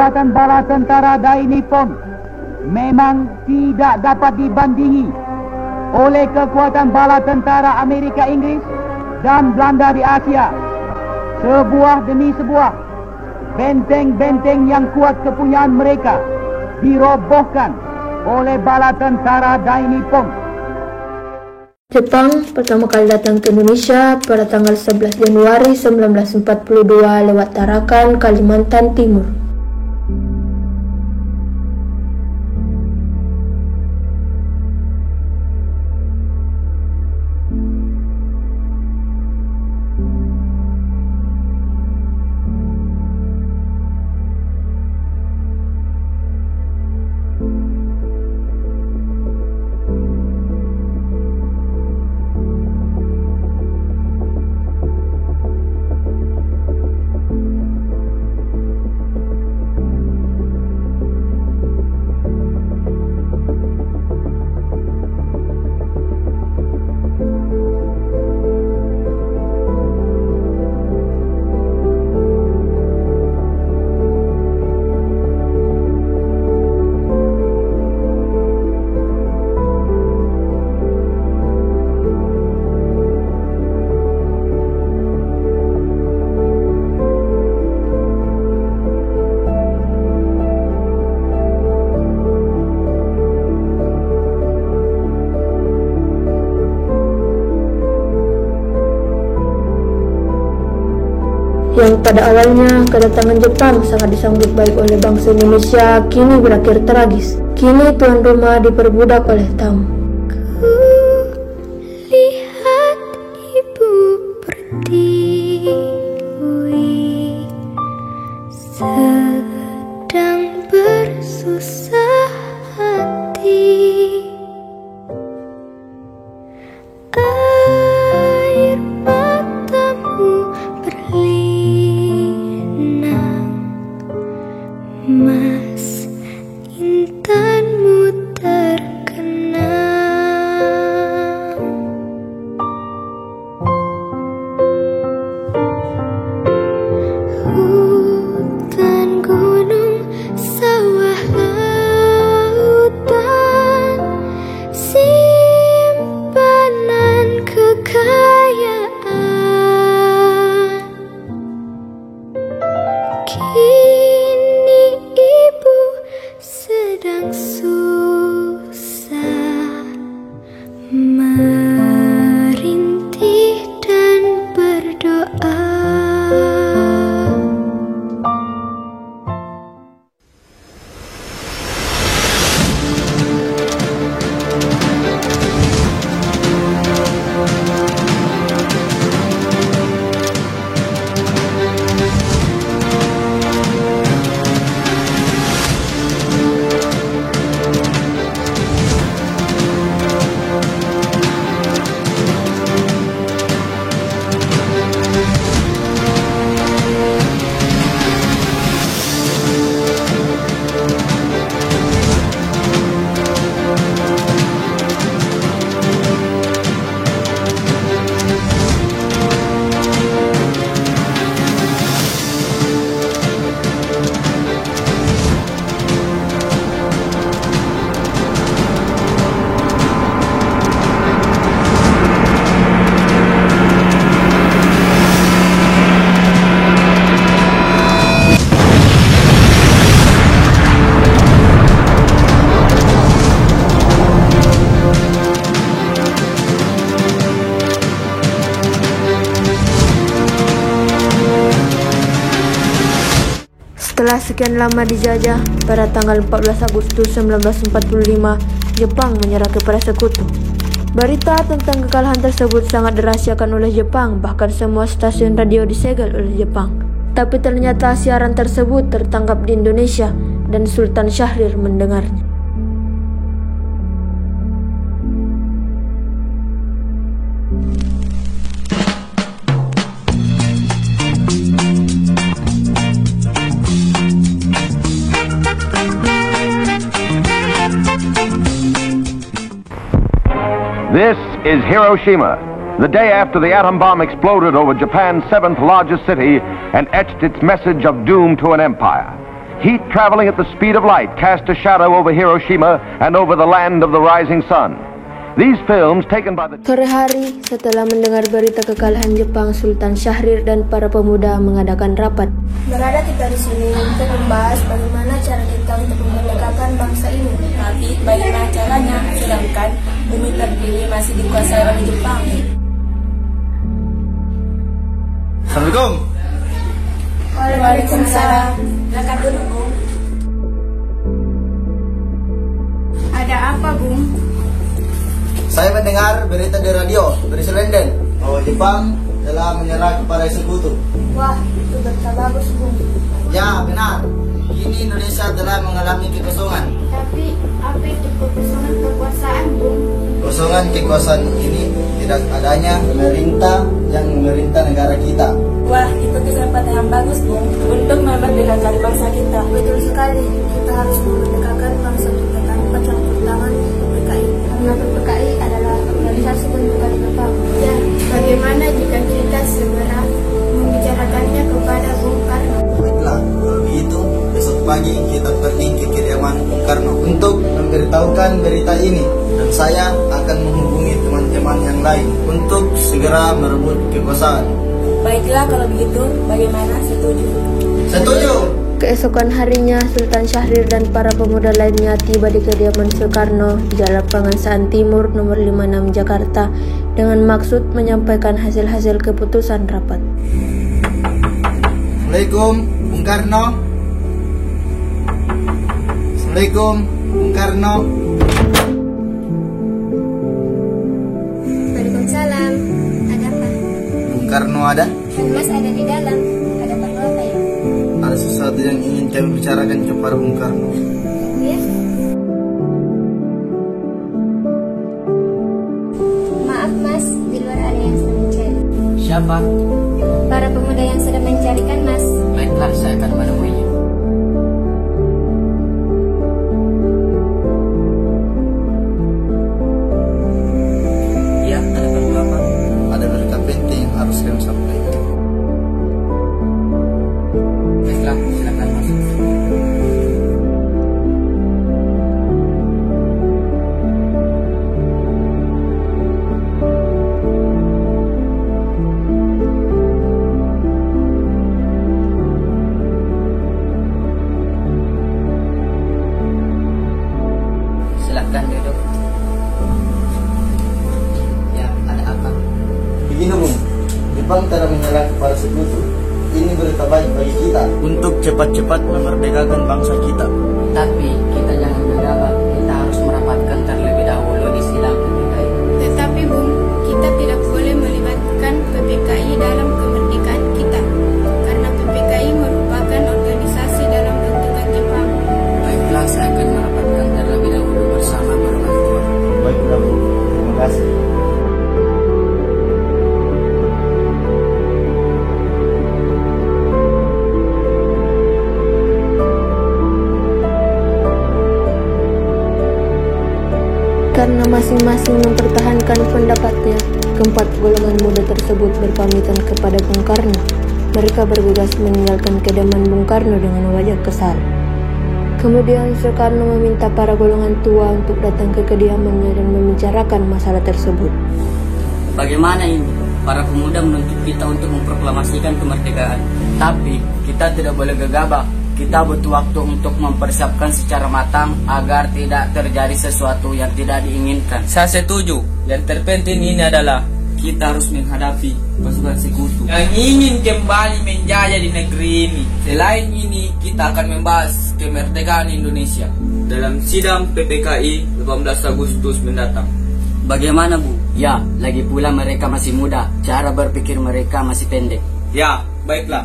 kekuatan bala tentara Dai Nippon memang tidak dapat dibandingi oleh kekuatan bala tentara Amerika Inggris dan Belanda di Asia. Sebuah demi sebuah, benteng-benteng yang kuat kepunyaan mereka dirobohkan oleh bala tentara Dai Nippon. Jepang pertama kali datang ke Indonesia pada tanggal 11 Januari 1942 lewat Tarakan, Kalimantan Timur. Yang pada awalnya kedatangan Jepang sangat disambut baik oleh bangsa Indonesia, kini berakhir tragis. Kini tuan rumah diperbudak oleh tamu. Ku lihat ibu pertiwi sedang bersusah hati. Air matamu berlinang, mas intanmu terkenang. Hutan, gunung, sawah, lautan, simpanan kekayaan. Kini ibu sedang susah, merintih dan berdoa. Setelah sekian lama dijajah, pada tanggal 14 Agustus 1945, Jepang menyerah kepada sekutu. Berita tentang kekalahan tersebut sangat dirahasiakan oleh Jepang, bahkan semua stasiun radio disegel oleh Jepang. Tapi ternyata siaran tersebut tertangkap di Indonesia dan Sultan Syahrir mendengarnya. This is Hiroshima, the day after the atom bomb exploded over Japan's seventh largest city and etched its message of doom to an empire. heat traveling at the speed of light cast a shadow over Hiroshima and over the land of the rising sun. These films taken by the... Sore hari, setelah mendengar berita kekalahan Jepang, Sultan Syahrir dan para pemuda mengadakan rapat. Berada kita di sini untuk membahas bagaimana cara kita untuk memerdekakan bangsa ini. Tapi bagaimana caranya, sedangkan bumi terdiri masih dikuasai oleh Jepang. Assalamualaikum. Waalaikumsalam. Silakan duduk, Bung. Ada apa, Bung? Saya mendengar berita di radio dari London bahwa Jepang telah menyerah kepada sekutu. Wah, itu berita bagus, Bung. Ya, benar. Kini Indonesia telah mengalami kekosongan. Tapi apa itu kekosongan kekuasaan, Bung? Kekosongan kekuasaan ini tidak adanya pemerintah yang memerintah negara kita. Wah, itu kesempatan yang bagus, Bung, untuk memerdekakan bangsa kita. Betul sekali. Kita harus memerdekakan bangsa kita tanpa campur tangan PPKI. Karena PPKI adalah organisasi bentukan Jepang. Ya, bagaimana jika kita segera membicarakannya kepada Bung Karno? Baiklah, kalau begitu besok pagi kita pergi ke kediaman Bung Karno untuk memberitahukan berita ini. Dan saya akan menghubungi teman-teman yang lain untuk segera merebut kekuasaan. Baiklah, kalau begitu, bagaimana? Setuju? Setuju! Keesokan harinya, Sultan Syahrir dan para pemuda lainnya tiba di kediaman Soekarno di Jalan Pengasahan Timur nomor 56 Jakarta dengan maksud menyampaikan hasil-hasil keputusan rapat. Assalamualaikum, Bung Karno. Assalamualaikum, Bung Karno. Waalaikumsalam. Ada apa? Bung Karno ada? Mas ada di dalam. Ada perlu apa ya? Ada sesuatu yang ingin kami bicarakan kepada Bung Karno. Ya. Maaf Mas, di luar ada yang sedang mencari. Siapa? Para pemuda yang sedang mencarikan Mas. Baiklah, saya akan menemuinya. Ya, ada perlu apa? Ada berita penting yang harus kami sampaikan. Baiklah, silakan masuk. Silakan duduk. Ya, ada apa? Begini Bung, Jepang telah menyerang kepada sekutu. Ini berita baik bagi kita untuk cepat-cepat memerdekakan bangsa kita. Tapi kita jangan gegabah. Kita harus merapatkan terlebih dahulu di sidang PPKI. Tetapi Bung, kita tidak boleh melibatkan PPKI dalam kemerdekaan kita. Karena PPKI merupakan organisasi dalam bentukan Jepang. Baiklah, saya akan merapatkan terlebih dahulu bersama para bantuan. Baiklah Bung, terima kasih. Karena masing-masing mempertahankan pendapatnya, keempat golongan muda tersebut berpamitan kepada Bung Karno. Mereka bergegas meninggalkan kediaman Bung Karno dengan wajah kesal. Kemudian Soekarno meminta para golongan tua untuk datang ke kediamannya dan membicarakan masalah tersebut. Bagaimana ini? Para pemuda menuntut kita untuk memproklamasikan kemerdekaan. Tapi kita tidak boleh gegabah. Kita butuh waktu untuk mempersiapkan secara matang agar tidak terjadi sesuatu yang tidak diinginkan. Saya setuju. Yang terpenting ini adalah kita harus menghadapi pasukan sekutu yang ingin kembali menjajah di negeri ini. Selain ini, kita akan membahas kemerdekaan Indonesia dalam sidang PPKI 18 Agustus mendatang. Bagaimana Bu? Ya, lagi pula mereka masih muda. Cara berpikir mereka masih pendek. Ya, baiklah.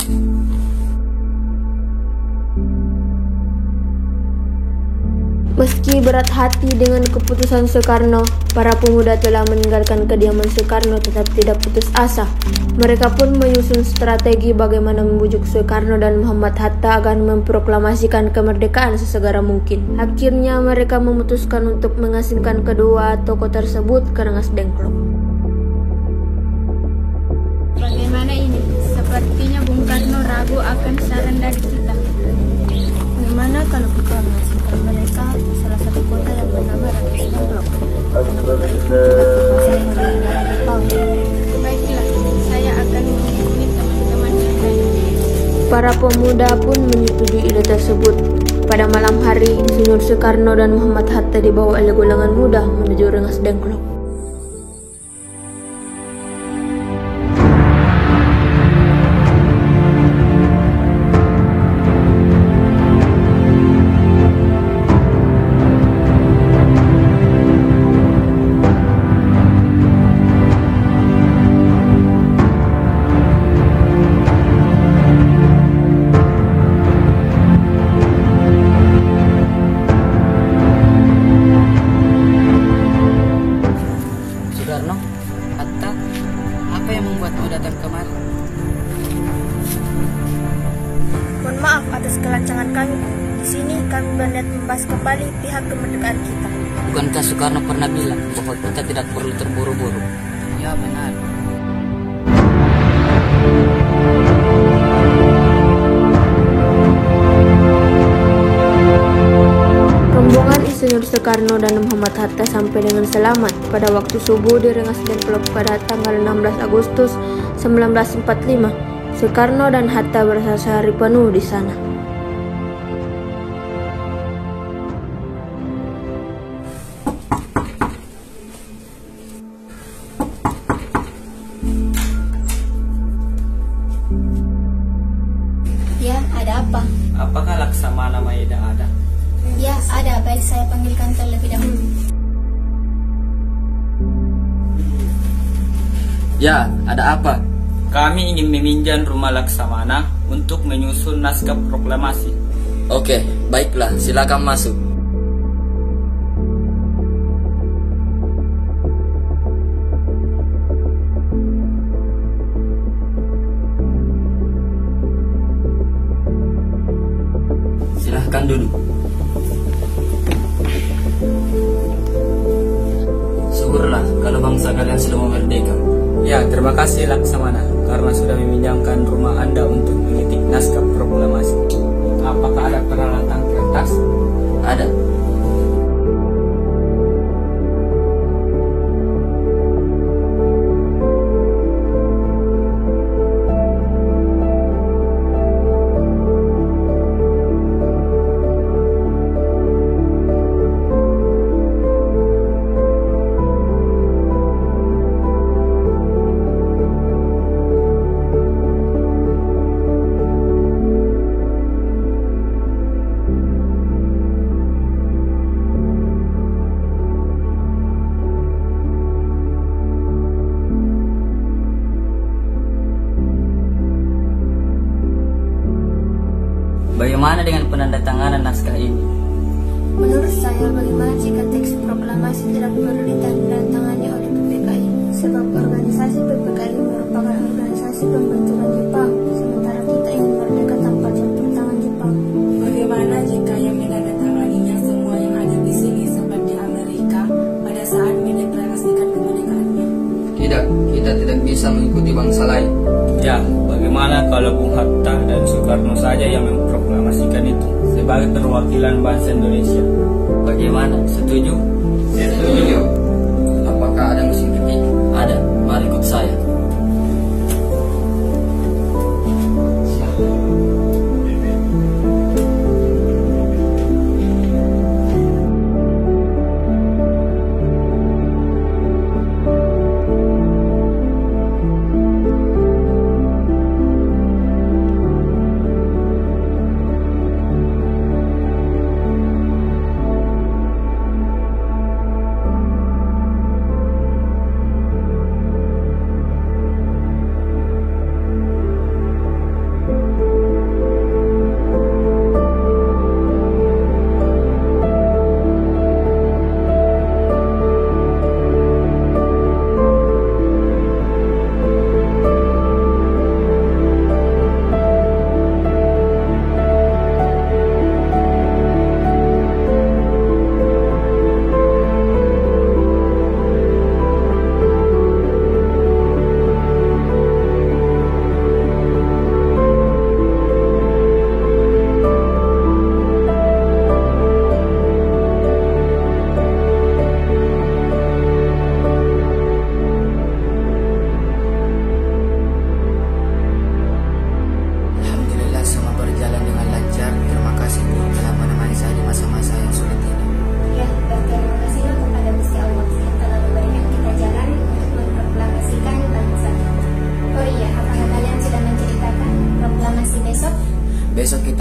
Meski berat hati dengan keputusan Soekarno, para pemuda telah meninggalkan kediaman Soekarno tetap tidak putus asa. Mereka pun menyusun strategi bagaimana membujuk Soekarno dan Muhammad Hatta agar memproklamasikan kemerdekaan sesegera mungkin. Akhirnya mereka memutuskan untuk mengasingkan kedua tokoh tersebut ke Rengas Dengklok. Bagaimana ini? Sepertinya Bung Karno ragu akan saran dari kita. Bagaimana kalau kita mengasingkan mereka ke salah satu kota yang bernama Ratu Blok? Baiklah, saya akan menghubungi teman-teman yang lain. Para pemuda pun menyetujui ide tersebut. Pada malam hari, Insinyur Soekarno dan Muhammad Hatta dibawa oleh golongan muda menuju Rengas Dengklok. Mohon maaf atas kelancangan kami. Di sini kami berniat membahas kembali pihak kemerdekaan kita. Bukankah Soekarno pernah bilang bahwa kita tidak perlu terburu-buru? Ya benar. Rombongan Insinyur Soekarno dan Muhammad Hatta sampai dengan selamat pada waktu subuh di Rengas Dengklok pada tanggal 16 Agustus 1945. Soekarno dan Hatta berasa sehari penuh di sana. Ya, ada apa? Apakah Laksamana Maeda ada? Ya, ada. Baik, saya panggilkan terlebih dahulu. Ya, ada apa? Kami ingin meminjam rumah Laksamana untuk menyusun naskah proklamasi. Oke, baiklah, silakan masuk. Silahkan duduk. Syukurlah kalau bangsa kalian sudah merdeka. Ya, terima kasih Laksamana karena sudah meminjamkan rumah Anda untuk mengetik naskah proklamasi. Apakah ada peralatan kertas? Ada. Bagaimana dengan penandatanganan naskah ini? Menurut saya, bagaimana jika teks proklamasi tidak perlu ditandatangani oleh PPKI? Sebab organisasi PPKI merupakan organisasi pembentukan Jepang, sementara kita ingin merdeka tanpa campur tangan Jepang. Bagaimana jika yang menandatanganinya semua yang ada di sini seperti Amerika pada saat mendeklarasikan kemerdekaannya? Tidak, kita tidak bisa mengikuti bangsa lain. Ya, bagaimana kalau Bung Hatta dan Soekarno saja yang memproklamasikan itu sebagai perwakilan bangsa Indonesia? Bagaimana? Setuju? Setuju. Apakah ada mesin ketik? Ada. Mari ikut saya.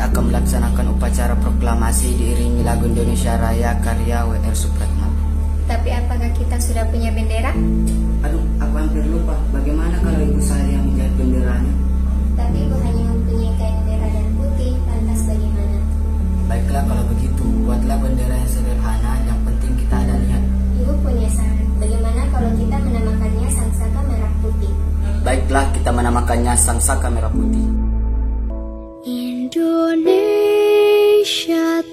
kita akan melaksanakan upacara proklamasi diiringi lagu Indonesia Raya karya W.R. Supratman. Tapi apakah kita sudah punya bendera? Aduh, aku hampir lupa. Bagaimana kalau ibu saya yang menjahit benderanya? Tapi ibu hanya mempunyai kain merah dan putih, lantas bagaimana? Baiklah kalau begitu, buatlah bendera yang sederhana, yang penting kita ada niat. Ibu punya saran, bagaimana kalau kita menamakannya Sangsaka Merah Putih? Baiklah, kita menamakannya Sangsaka Merah Putih. Indonesia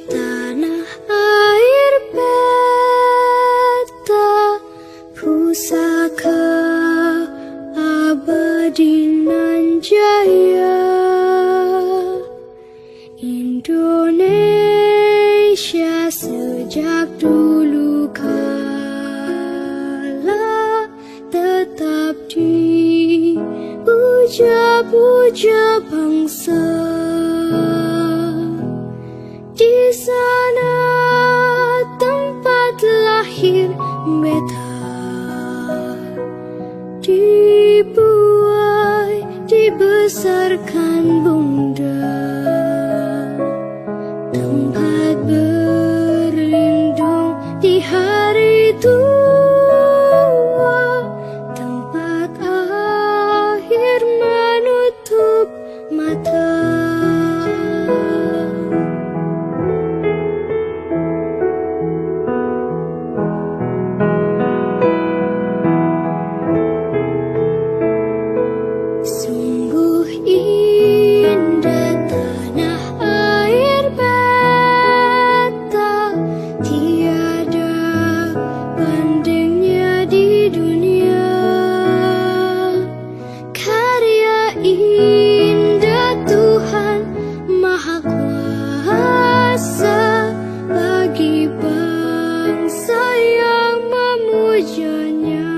tanah air beta, pusaka abadi nan jaya. Indonesia sejak dulu kala tetap dipuja-puja bangsa. Di sana tempat lahir beta, dibuai, dibesarkan bunda, tempat berlindung di hari tua, tempat akhir menutup mata. Sungguh indah tanah air beta, tiada bandingnya di dunia. Karya indah Tuhan Maha Kuasa bagi bangsa yang memujanya.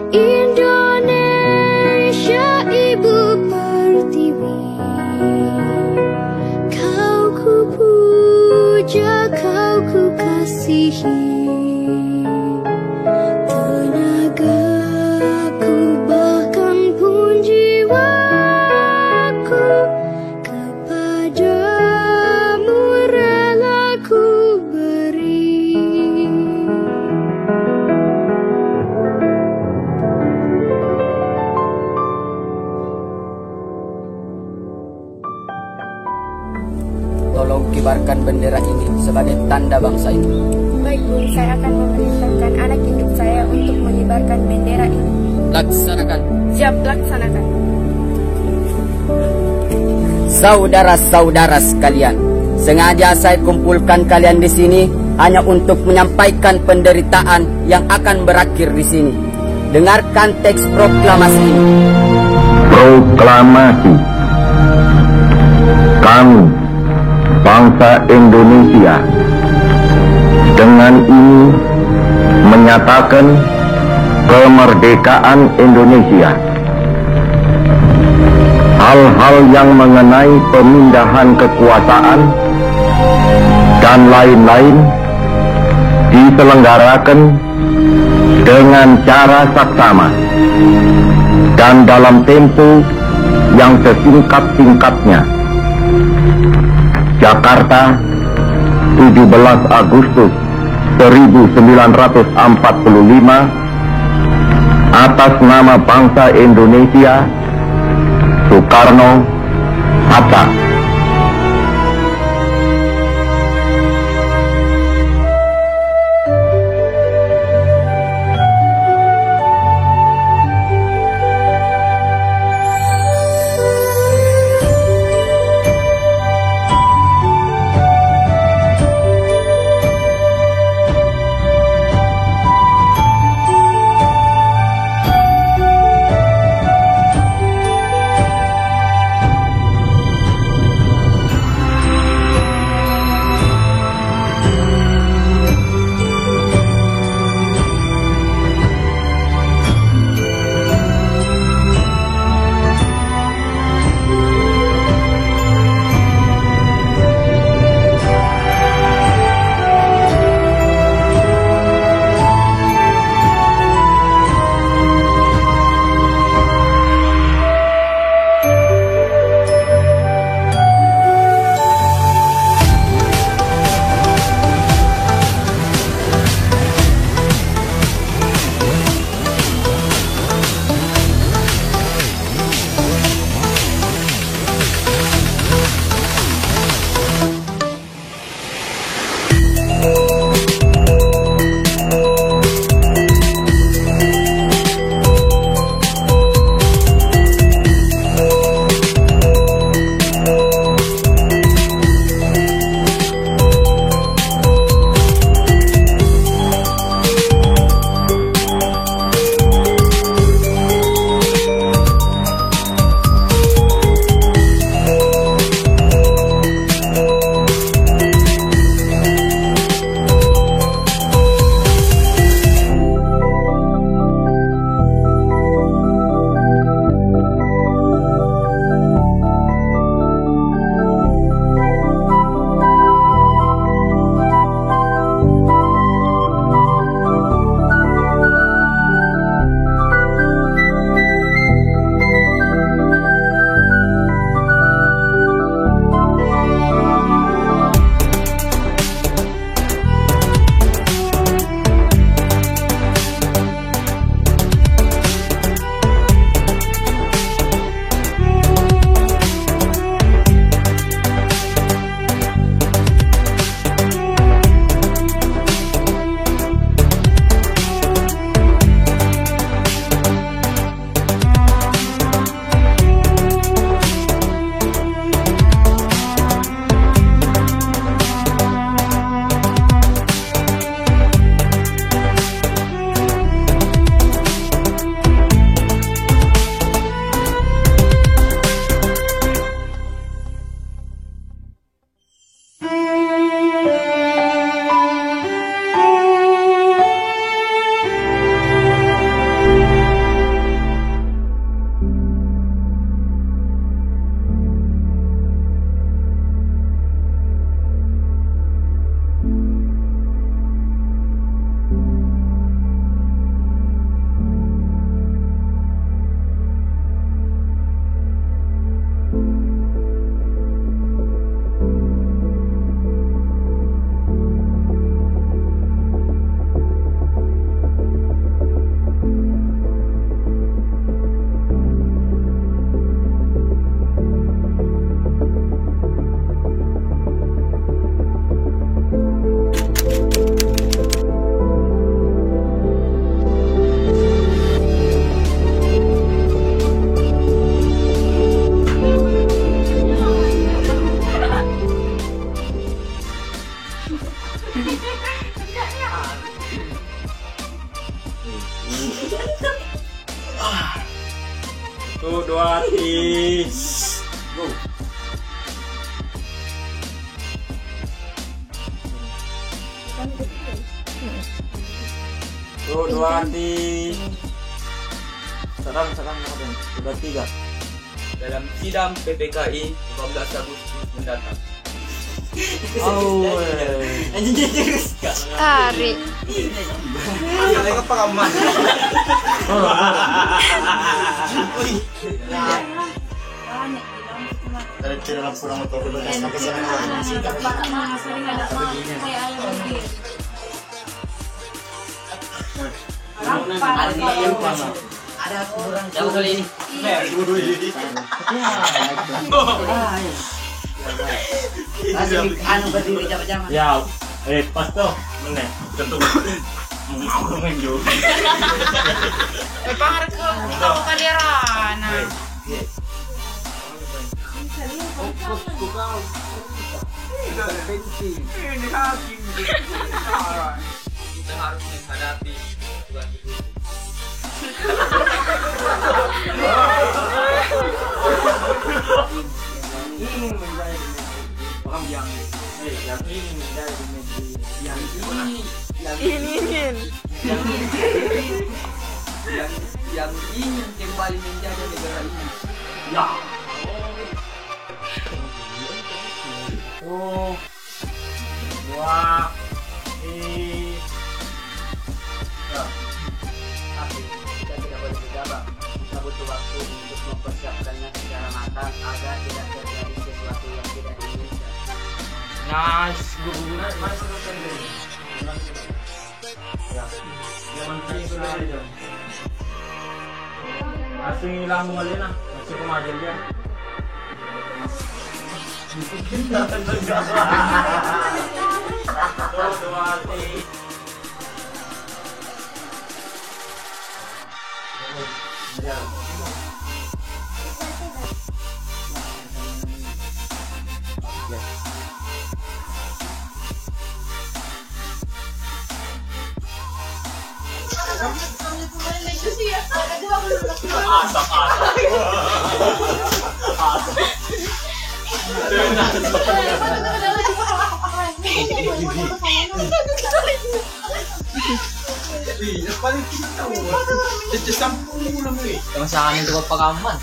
Indonesia ibu pertiwi, kau ku puja, kau ku kasihi. Tenagaku bahkan pun jiwaku kepadamu rela ku beri. Tolong kibarkan bendera ini sebagai tanda bangsa ini. Baik Bu, saya akan memerintahkan anak induk saya untuk mengibarkan bendera ini. Laksanakan. Siap, laksanakan. Saudara-saudara sekalian, sengaja saya kumpulkan kalian di sini hanya untuk menyampaikan penderitaan yang akan berakhir di sini. Dengarkan teks proklamasi ini. Proklamasi. Kami, bangsa Indonesia, dengan ini menyatakan kemerdekaan Indonesia. Hal-hal yang mengenai pemindahan kekuasaan dan lain-lain diselenggarakan dengan cara saksama dan dalam tempo yang sesingkat-singkatnya. Jakarta, 17 Agustus 1945, atas nama bangsa Indonesia, Soekarno, Hatta. 1, 2, 3. Go. 1, 2, 3. Serang natin. Sudah 3. Dalam sidang PPKI 15 Agustus mendatang. Oh, Ari. Kalian pengaman. Dari cerita kurang motor bekas sampai sana. Ada kurang jauh kali ini. Anu berdiri jam-jam. Ya, pas tuh. Mana? Tentu. Mau main juga. Pangar ke tahu kalian. Kita harus menghadapi Tuhan itu. Ingin menjadi orang yang ingin menjadi yang ingin kembali menjadi negara ini. ya. Oh, 2, 3. Tapi kita tidak boleh gegabah. Kita butuh waktu untuk mempersiapkannya secara matang agar tidak terjadi sesuatu yang tidak diinginkan. Nice. Asing hilang mo ngayon na. Masih kumagil yan. Yang sa akin itu pakaman.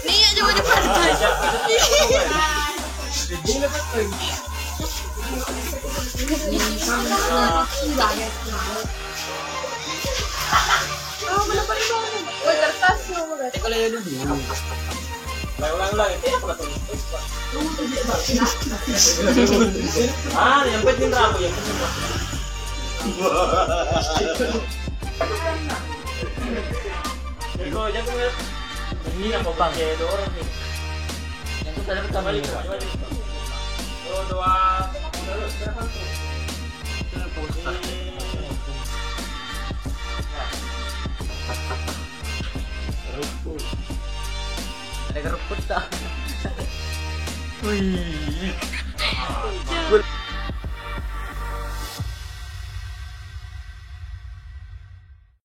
Nih aja mau cepat. Kalau ya dulu. Ulang-ulang itu apa tuh? Yang penting ramu yang penting. Iko jangan ngeliat. Ini apa bang? Ya ada orang nih. Yang itu ada pertama kali. 2, 1. Ada keruput tak? Wih.